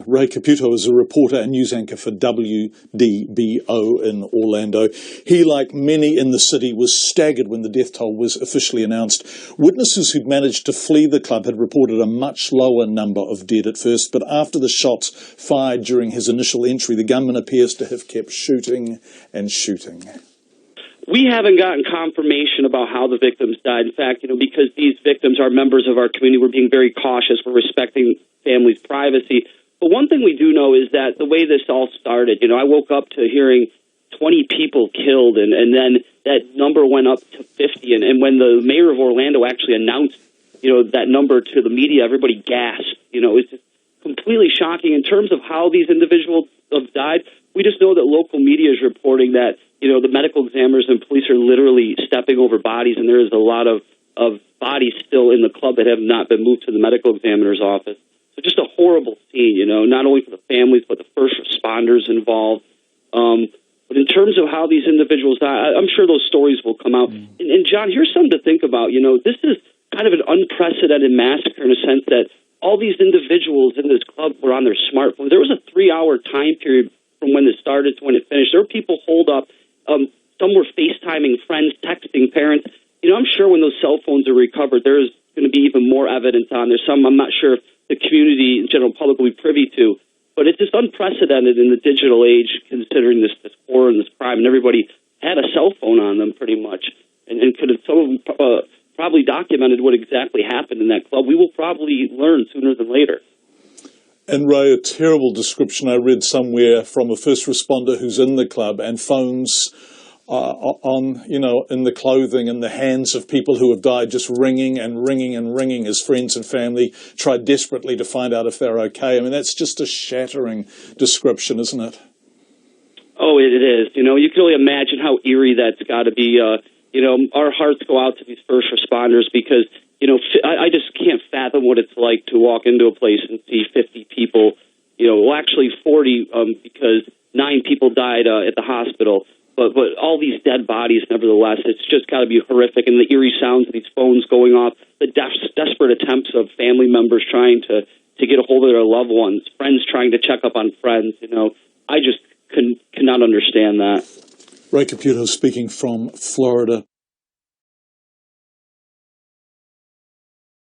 Ray Caputo is a reporter and news anchor for WDBO in Orlando. He, like many in the city, was staggered when the death toll was officially announced. Witnesses who'd managed to flee the club had reported a much lower number of dead at first, but after the shots fired during his initial entry, the gunman appears to have kept shooting and shooting. We haven't gotten confirmation about how the victims died. In fact, because these victims are members of our community, we're being very cautious. We're respecting families' privacy. But one thing we do know is that the way this all started, I woke up to hearing 20 people killed, and then that number went up to 50. And when the mayor of Orlando actually announced, that number to the media, everybody gasped. It's just completely shocking. In terms of how these individuals have died, we just know that local media is reporting that, the medical examiners and police are literally stepping over bodies, and there is a lot of bodies still in the club that have not been moved to the medical examiner's office. So just a horrible scene, not only for the families, but the first responders involved. But in terms of how these individuals die, I'm sure those stories will come out. And John, here's something to think about. This is kind of an unprecedented massacre in a sense that all these individuals in this club were on their smartphones. There was a 3-hour time period from when it started to when it finished. There were people holed up. Some were FaceTiming friends, texting parents. I'm sure when those cell phones are recovered, there's going to be even more evidence on there. Some I'm not sure if the community and general public will be privy to. But it's just unprecedented in the digital age, considering this horror and this crime. And everybody had a cell phone on them pretty much. And could have some of them probably documented what exactly happened in that club. We will probably learn sooner than later. And Ray, a terrible description I read somewhere from a first responder who's in the club and phones in the clothing and the hands of people who have died, just ringing and ringing and ringing as friends and family try desperately to find out if they're okay. I mean, that's just a shattering description, isn't it? Oh, it is. You can only imagine how eerie that's got to be. Our hearts go out to these first responders because, I just can't fathom what it's like to walk into a place and see 50 people, actually 40 because 9 people died at the hospital. But all these dead bodies, nevertheless, it's just got to be horrific. And the eerie sounds of these phones going off, the desperate attempts of family members trying to get a hold of their loved ones, friends trying to check up on friends. I just cannot understand that. Ray Caputo speaking from Florida.